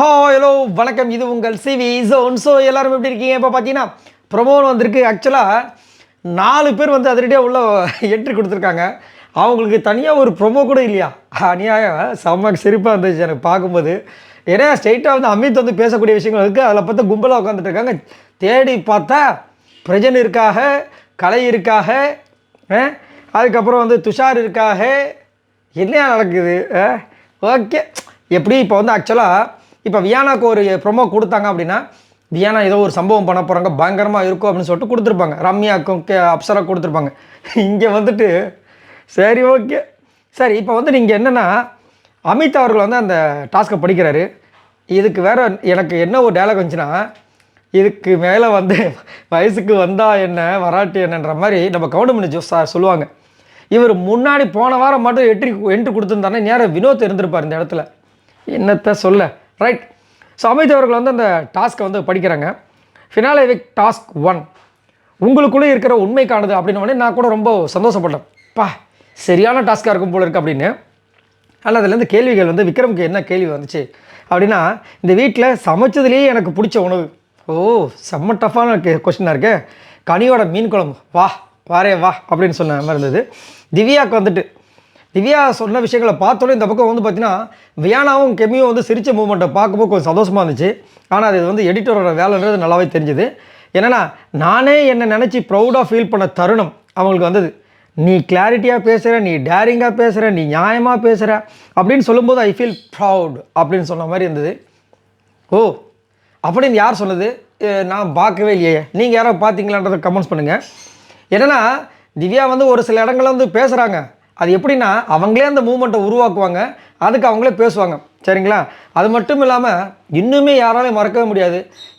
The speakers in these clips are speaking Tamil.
ஹலோ வணக்கம், இது உங்கள் சிவி ஜோன். ஸோ எல்லோரும் எப்படி இருக்கீங்க? இப்போ பார்த்தீங்கன்னா ப்ரொமோன் வந்திருக்கு. ஆக்சுவலாக 4 பேர் வந்து அதிரடியாக உள்ள என்ட்ரி கொடுத்துருக்காங்க. அவங்களுக்கு தனியாக ஒரு ப்ரொமோ கூட இல்லையா? அநியாயம். செம்ம சிரிப்பாக இருந்துச்சு எனக்கு பார்க்கும்போது. ஏன்னா ஸ்ட்ரெயிட்டாக வந்து அமித் வந்து பேசக்கூடிய விஷயங்கள் இருக்குது. அதில் பார்த்து கும்பலாக உட்காந்துட்டு இருக்காங்க. தேடி பார்த்தா பிரஜன் இருக்காக, கலை இருக்காக, அதுக்கப்புறம் வந்து துஷார் இருக்காக. என்ன நடக்குது? ஓகே, எப்படி இப்போ வந்து ஆக்சுவலாக இப்போ வியானாக்கு ஒரு ப்ரொமோ கொடுத்தாங்க அப்படின்னா, வியானா ஏதோ ஒரு சம்பவம் பண்ண போகிறாங்க, பயங்கரமாக இருக்கும் அப்படின்னு சொல்லிட்டு கொடுத்துருப்பாங்க. ரம்யாக்கும் அப்சரா கொடுத்துருப்பாங்க. இங்கே வந்துட்டு சரி ஓகே சரி. இப்போ வந்து நீங்கள் என்னென்னா, அமித் அவர்கள் வந்து அந்த டாஸ்க்கை படிக்கிறாரு. இதுக்கு வேறு எனக்கு என்ன ஒரு டயலாக் வந்துச்சுன்னா, இதுக்கு மேலே வந்து வயசுக்கு வந்தால் என்ன வராட்டி என்னன்ற மாதிரி நம்ம கவுண்டமணி ஜோஸ் சார் சொல்லுவாங்க. இவர் முன்னாடி போன வாரம் மட்டும் என்ட்ரி கொடுத்துருந்தாருன்னா நேரம் வினோத் இருந்திருப்பார் இந்த இடத்துல. என்னத்தை சொல்ல, ரைட். ஸோ அமித் அவர்கள் வந்து அந்த டாஸ்க்கை வந்து படிக்கிறாங்க. ஃபினாலே விக் டாஸ்க் 1 உங்களுக்குள்ளே இருக்கிற உண்மைக்கானது அப்படின்னோடனே நான் கூட ரொம்ப சந்தோஷப்பட்டேன். சரியான டாஸ்க்காக இருக்கும் போல இருக்குது அப்படின்னு. ஆனால் அதுலேருந்து கேள்விகள் வந்து விக்ரமுக்கு என்ன கேள்வி வந்துச்சு அப்படின்னா, இந்த வீட்டில் சமைச்சதுலேயே எனக்கு பிடிச்ச உணவு. செம்ம டஃப்பான கொஸ்டினாக இருக்கு. கனியோட மீன் குழம்பு வா அப்படின்னு சொன்ன மாதிரி இருந்தது. திவ்யாவுக்கு வந்துட்டு திவ்யா சொன்ன விஷயங்களை பார்த்தோன்னே இந்த பக்கம் வந்து பார்த்தீங்கன்னா வியானாவும் கெமியும் வந்து சிரித்த மூமெண்ட்டை பார்க்கும்போது கொஞ்சம் சந்தோஷமாக இருந்துச்சு. ஆனால் அது வந்து எடிட்டரோட வேலைன்றது நல்லாவே தெரிஞ்சுது. என்னென்னா, நானே என்னை நினச்சி ப்ரௌடாக ஃபீல் பண்ண தருணம் அவங்களுக்கு வந்தது. நீ கிளாரிட்டியாக பேசுகிற, நீ டேரிங்காக பேசுகிற, நீ நியாயமாக பேசுகிற அப்படின்னு சொல்லும்போது ஐ ஃபீல் ப்ரவுட் அப்படின்னு சொன்ன மாதிரி இருந்தது. அப்படின்னு யார் சொன்னது? நான் பார்க்கவே இல்லையே. நீங்கள் யாரோ பார்த்தீங்களான்றதை கமெண்ட்ஸ் பண்ணுங்கள். என்னென்னா, திவ்யா வந்து ஒரு சில இடங்களில் வந்து பேசுகிறாங்க. அது எப்படின்னா, அவங்களே அந்த மூமெண்ட்டை உருவாக்குவாங்க, அதுக்கு அவங்களே பேசுவாங்க. சரிங்களா? அது மட்டும் இல்லாமல் இன்னுமே யாராலையும் மறக்கவே முடியாது,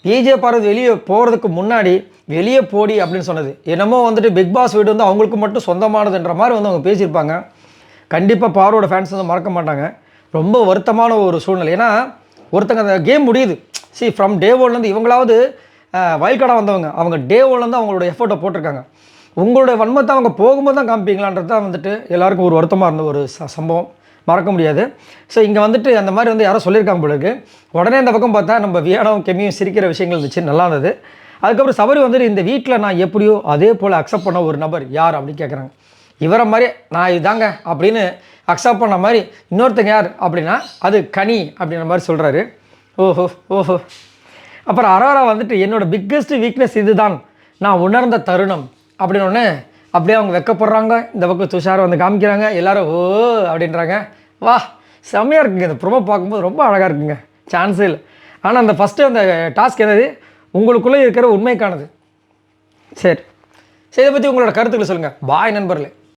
விஜே பார்வதி வெளியே போகிறதுக்கு முன்னாடி வெளியே போடி அப்படின்னு சொன்னது. என்னமோ வந்துட்டு பிக் பாஸ் வீடு வந்து அவங்களுக்கு மட்டும் சொந்தமானதுன்ற மாதிரி வந்து அவங்க பேசியிருப்பாங்க. கண்டிப்பாக பார்வோட ஃபேன்ஸ் வந்து மறக்க மாட்டாங்க. ரொம்ப வருத்தமான ஒரு சூழ்நிலை. ஏன்னா ஒருத்தங்க அந்த கேம் முடியுது. ஃப்ரம் டே ஒன்லேருந்து இவங்களாவது வைல்ட் கார்டாக வந்தவங்க, அவங்க டே ஒன்லேருந்து அவங்களோட எஃபர்ட்டை போட்டிருக்காங்க. உங்களுடைய வன்மத்தை அவங்க போகும்போது தான் காமிப்பீங்களான்றது தான் வந்துட்டு எல்லாருக்கும் ஒரு வருத்தமாக இருந்த ஒரு சம்பவம், மறக்க முடியாது. ஸோ இங்கே வந்துட்டு அந்த மாதிரி வந்து யாரோ சொல்லியிருக்காங்க போல இருக்குது. உடனே இந்த பக்கம் பார்த்தா நம்ம வியானாவும் கெமியும் சிரிக்கிற விஷயங்கள் இருந்துச்சு, நல்லா இருந்தது. அதுக்கப்புறம் சபரி வந்துட்டு இந்த வீட்டில் நான் எப்படியோ அதே போல் அக்செப்ட் பண்ண ஒரு நபர் யார் அப்படின்னு கேட்குறாங்க. இவரை மாதிரி நான் இதாங்க அப்படின்னு அக்செப்ட் பண்ண மாதிரி இன்னொருத்தங்க யார் அப்படின்னா அது கனி அப்படின்ற மாதிரி சொல்கிறாரு. ஓஹோ. அப்புறம் அரோரா வந்துட்டு என்னோடய பிக்கெஸ்ட் வீக்னஸ் இது தான் நான் உணர்ந்த தருணம் அப்படின்னோடனே அப்படியே அவங்க வெக்கப்படுறாங்க. இந்த பக்கம் துஷாரை வந்து காமிக்கிறாங்க. எல்லோரும் அப்படின்றாங்க. செம்மையாக இருக்குங்க. இந்த ப்ரொமோ பார்க்கும்போது ரொம்ப அழகாக இருக்குங்க, சான்ஸே இல்லை. ஆனால் அந்த ஃபஸ்ட்டு அந்த டாஸ்க் என்னது, உங்களுக்குள்ளே இருக்கிற உண்மைக்கானது. சரி, இதை பற்றி உங்களோட கருத்துக்களை சொல்லுங்கள். பாய் நண்பர்களே.